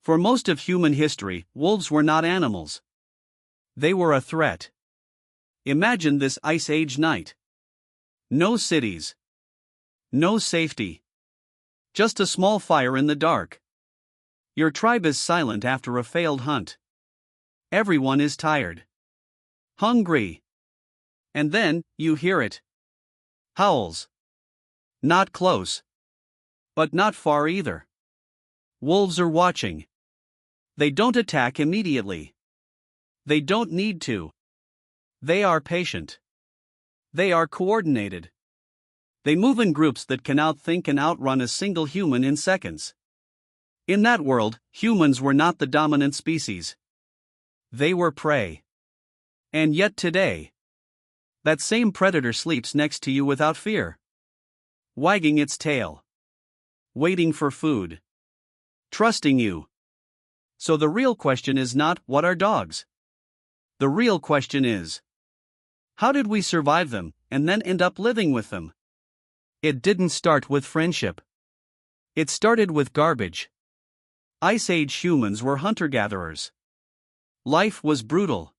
For most of human history, wolves were not animals. They were a threat. Imagine this Ice Age night. No cities. No safety. Just a small fire in the dark. Your tribe is silent after a failed hunt. Everyone is tired. Hungry. And then, you hear it. Howls. Not close. But not far either. Wolves are watching. They don't attack immediately. They don't need to. They are patient. They are coordinated. They move in groups that can outthink and outrun a single human in seconds. In that world, humans were not the dominant species. They were prey. And yet today, that same predator sleeps next to you without fear. Wagging its tail. Waiting for food. Trusting you. So the real question is not, what are dogs? The real question is, how did we survive them, and then end up living with them? It didn't start with friendship. It started with garbage. Ice Age humans were hunter-gatherers. Life was brutal.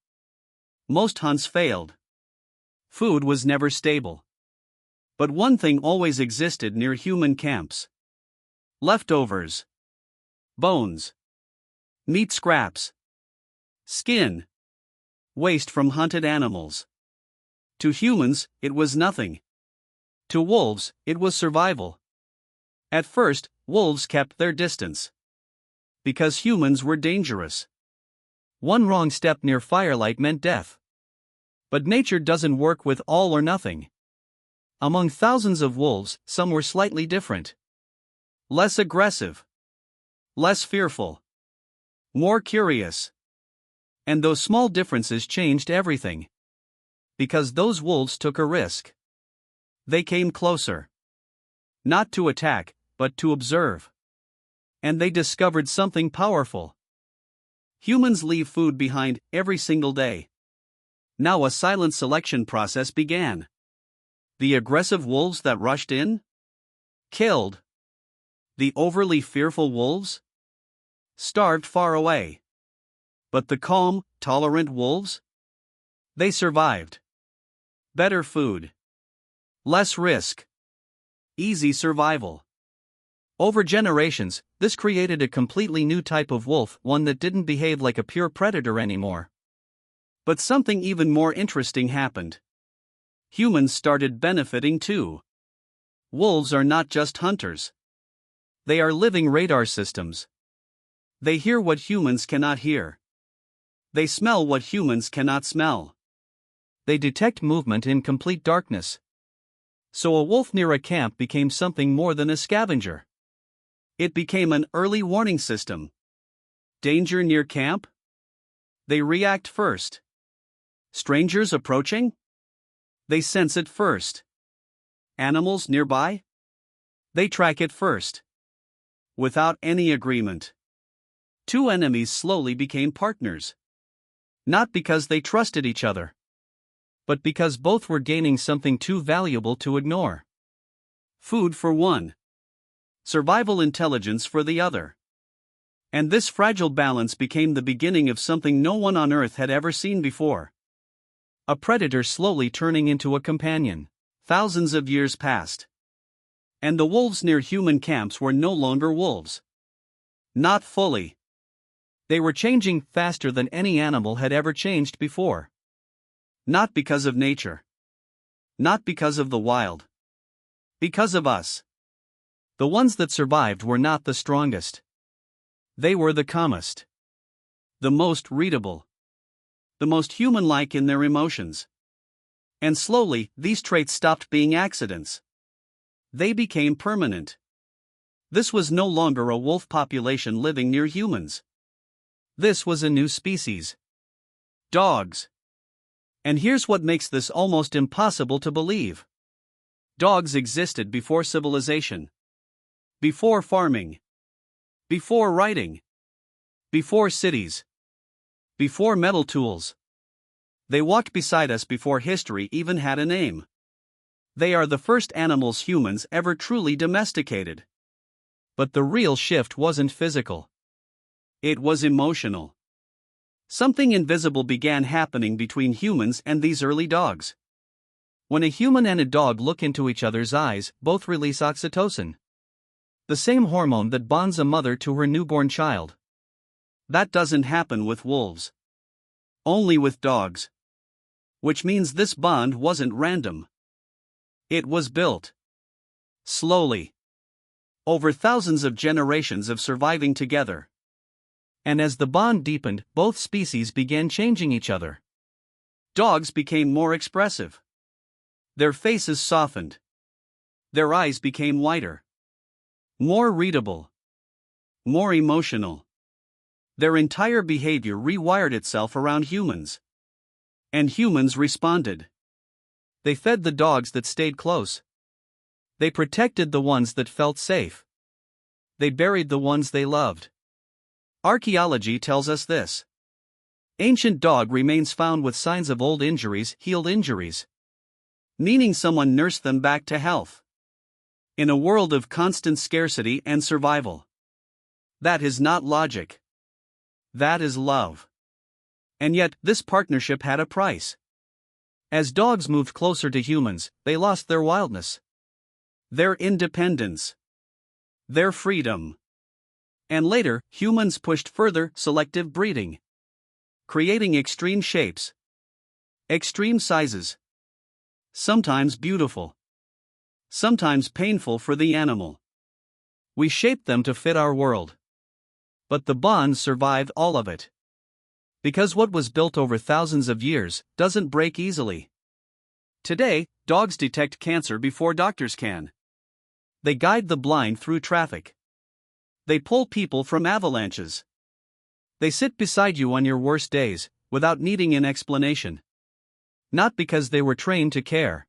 Most hunts failed. Food was never stable. But one thing always existed near human camps. Leftovers. Bones. Meat scraps. Skin. Waste from hunted animals. To humans, it was nothing. To wolves, it was survival. At first, wolves kept their distance. Because humans were dangerous. One wrong step near firelight meant death. But nature doesn't work with all or nothing. Among thousands of wolves, some were slightly different. Less aggressive. Less fearful. More curious. And those small differences changed everything. Because those wolves took a risk. They came closer. Not to attack, but to observe. And they discovered something powerful. Humans leave food behind every single day. Now a silent selection process began. The aggressive wolves that rushed in? Killed. The overly fearful wolves? Starved far away. But the calm, tolerant wolves? They survived. Better food. Less risk. Easy survival. Over generations, this created a completely new type of wolf, one that didn't behave like a pure predator anymore. But something even more interesting happened. Humans started benefiting too. Wolves are not just hunters. They are living radar systems. They hear what humans cannot hear. They smell what humans cannot smell. They detect movement in complete darkness. So a wolf near a camp became something more than a scavenger. It became an early warning system. Danger near camp? They react first. Strangers approaching? They sense it first. Animals nearby? They track it first. Without any agreement. Two enemies slowly became partners. Not because they trusted each other, but because both were gaining something too valuable to ignore. Food for one. Survival intelligence for the other. And this fragile balance became the beginning of something no one on Earth had ever seen before. A predator slowly turning into a companion. Thousands of years passed. And the wolves near human camps were no longer wolves. Not fully. They were changing faster than any animal had ever changed before. Not because of nature. Not because of the wild. Because of us. The ones that survived were not the strongest. They were the calmest. The most readable. The most human-like in their emotions. And slowly, these traits stopped being accidents. They became permanent. This was no longer a wolf population living near humans. This was a new species. Dogs. And here's what makes this almost impossible to believe. Dogs existed before civilization. Before farming. Before writing. Before cities. Before metal tools. They walked beside us before history even had a name. They are the first animals humans ever truly domesticated. But the real shift wasn't physical. It was emotional. Something invisible began happening between humans and these early dogs. When a human and a dog look into each other's eyes, both release oxytocin, the same hormone that bonds a mother to her newborn child. That doesn't happen with wolves. Only with dogs. Which means this bond wasn't random. It was built. Slowly. Over thousands of generations of surviving together. And as the bond deepened, both species began changing each other. Dogs became more expressive. Their faces softened. Their eyes became wider. More readable. More emotional. Their entire behavior rewired itself around humans. And humans responded. They fed the dogs that stayed close. They protected the ones that felt safe. They buried the ones they loved. Archaeology tells us this. Ancient dog remains found with signs of old injuries, healed injuries. Meaning someone nursed them back to health. In a world of constant scarcity and survival. That is not logic. That is love. And yet, this partnership had a price. As dogs moved closer to humans, they lost their wildness. Their independence. Their freedom. And later, humans pushed further selective breeding. Creating extreme shapes. Extreme sizes. Sometimes beautiful. Sometimes painful for the animal. We shaped them to fit our world. But the bond survived all of it. Because what was built over thousands of years doesn't break easily. Today, dogs detect cancer before doctors can. They guide the blind through traffic. They pull people from avalanches. They sit beside you on your worst days, without needing an explanation. Not because they were trained to care.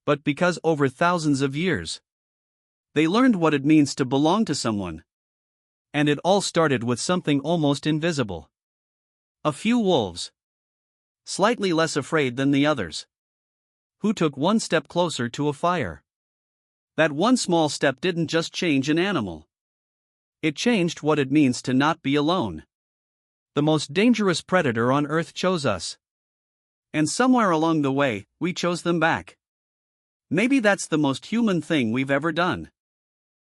But because over thousands of years, they learned what it means to belong to someone. And it all started with something almost invisible. A few wolves. Slightly less afraid than the others. Who took one step closer to a fire. That one small step didn't just change an animal. It changed what it means to not be alone. The most dangerous predator on Earth chose us. And somewhere along the way, we chose them back. Maybe that's the most human thing we've ever done.